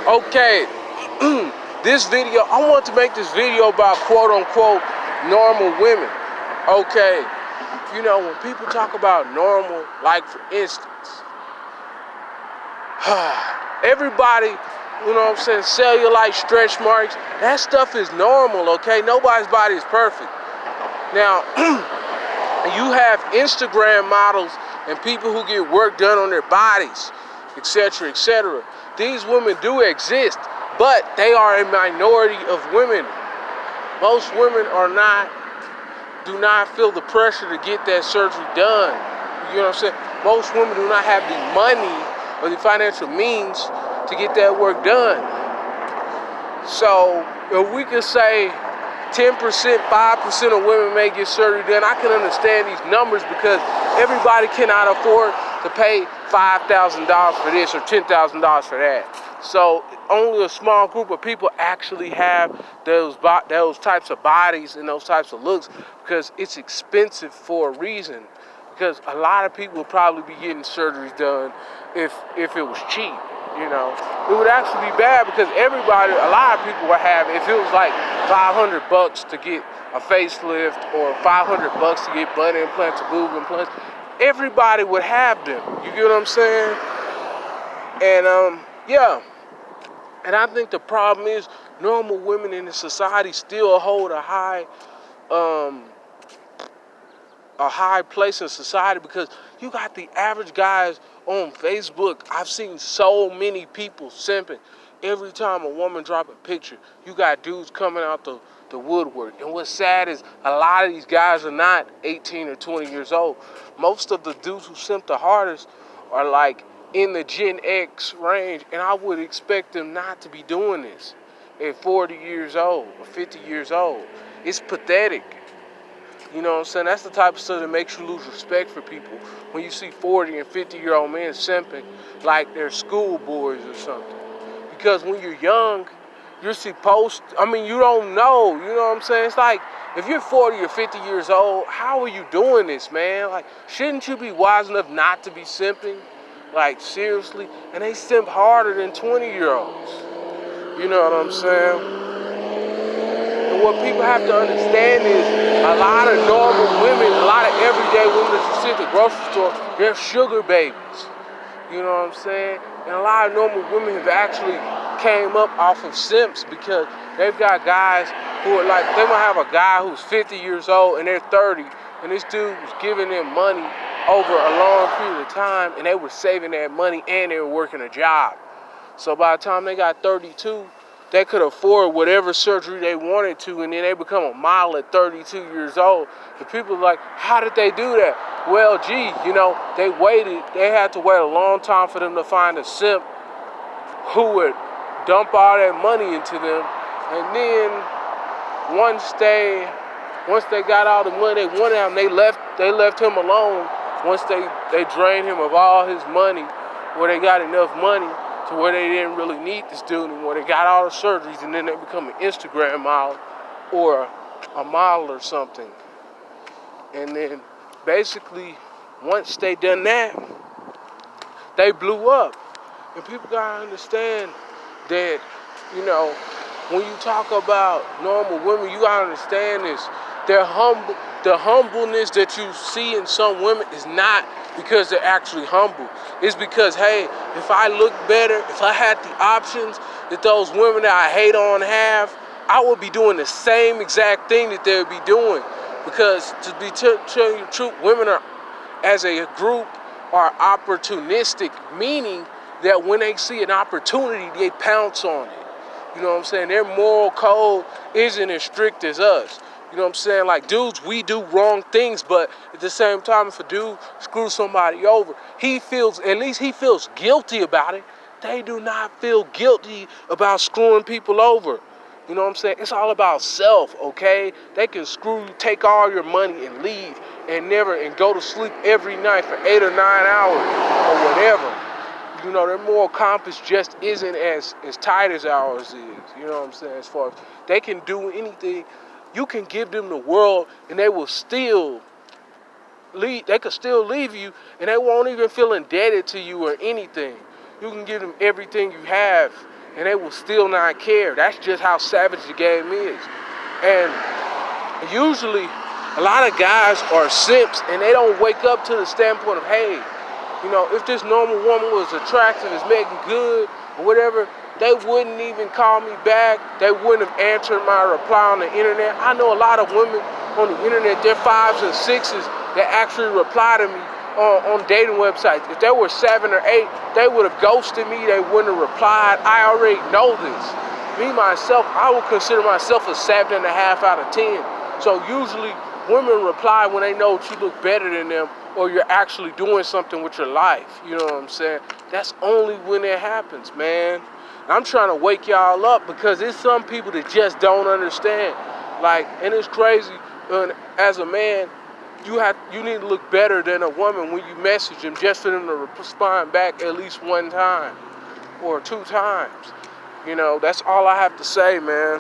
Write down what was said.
Okay, this video, I want to make this video about quote unquote normal women. Okay, you know, when people talk about normal, like for instance, everybody, you know what I'm saying, cellulite, stretch marks, that stuff is normal, okay? Nobody's body is perfect. Now, you have Instagram models and people who get work done on their bodies, etc., etc. These women do exist, but they are a minority of women. Most women do not feel the pressure to get that surgery done. You know what I'm saying? Most women do not have the money or the financial means to get that work done. So if we could say 10%, 5% of women may get surgery done, I can understand these numbers because everybody cannot afford to pay $5,000 for this or $10,000 for that. So only a small group of people actually have those types of bodies and those types of looks because it's expensive for a reason. Because a lot of people would probably be getting surgeries done if it was cheap. You know, it would actually be bad because a lot of people would have, if it was like $500 to get a facelift or $500 to get butt implants or boob implants, everybody would have them. You get what I'm saying? And yeah. And I think the problem is normal women in the society still hold a high place in society because you got the average guys on Facebook. I've seen so many people simping. Every time a woman drop a picture, you got dudes coming out the woodwork. And what's sad is a lot of these guys are not 18 or 20 years old. Most of the dudes who simp the hardest are like in the Gen X range, and I would expect them not to be doing this at 40 years old or 50 years old. It's pathetic. You know what I'm saying? That's the type of stuff that makes you lose respect for people when you see 40 and 50-year-old men simping like they're schoolboys or something. Because when you're young, you're supposed to, you don't know. You know what I'm saying? It's like, if you're 40 or 50 years old, how are you doing this, man? Like, shouldn't you be wise enough not to be simping? Like, seriously? And they simp harder than 20-year-olds. You know what I'm saying? And what people have to understand is a lot of normal women, a lot of everyday women that you see at the grocery store, they're sugar babies. You know what I'm saying? And a lot of normal women have actually came up off of simps because they've got guys who are like, they might have a guy who's 50 years old and they're 30, and this dude was giving them money over a long period of time, and they were saving that money and they were working a job. So by the time they got 32, they could afford whatever surgery they wanted to, and then they become a model at 32 years old. The people are like, how did they do that? Well, gee, you know, they had to wait a long time for them to find a simp who would dump all that money into them. And then once they got all the money they wanted out, they left him alone. Once they drained him of all his money, where they got enough money to where they didn't really need this dude anymore. They got all the surgeries, and then they become an Instagram model or a model or something. And then basically, once they done that, they blew up. And people gotta understand that, you know, when you talk about normal women, you gotta understand this. The humbleness that you see in some women is not because they're actually humble. It's because, hey, if I look better, if I had the options that those women that I hate on have, I would be doing the same exact thing that they would be doing. Because to be telling you the truth, women are, as a group, are opportunistic, meaning that when they see an opportunity, they pounce on it. You know what I'm saying? Their moral code isn't as strict as us. You know what I'm saying? Like, dudes, we do wrong things, but at the same time, if a dude screws somebody over, at least he feels guilty about it. They do not feel guilty about screwing people over. You know what I'm saying? It's all about self, okay? They can take all your money and leave and go to sleep every night for 8 or 9 hours or whatever. You know, their moral compass just isn't as tight as ours is. You know what I'm saying? As far as they can do anything. You can give them the world and they will still leave. They could still leave you and they won't even feel indebted to you or anything. You can give them everything you have and they will still not care. That's just how savage the game is. And usually, a lot of guys are simps, and they don't wake up to the standpoint of, hey, you know, if this normal woman was attractive, is making good, or whatever, they wouldn't even call me back. They wouldn't have answered my reply on the internet. I know a lot of women on the internet, they're 5s and 6s, that actually reply to me on dating websites. If there were 7 or 8, they would have ghosted me. They wouldn't have replied. I already know this. Me, myself, I would consider myself a 7.5 out of 10. So usually women reply when they know you look better than them or you're actually doing something with your life. You know what I'm saying? That's only when it happens, man. I'm trying to wake y'all up because there's some people that just don't understand. Like, and it's crazy. As a man, you need to look better than a woman when you message them just for them to respond back at least 1 time or 2 times. You know, that's all I have to say, man.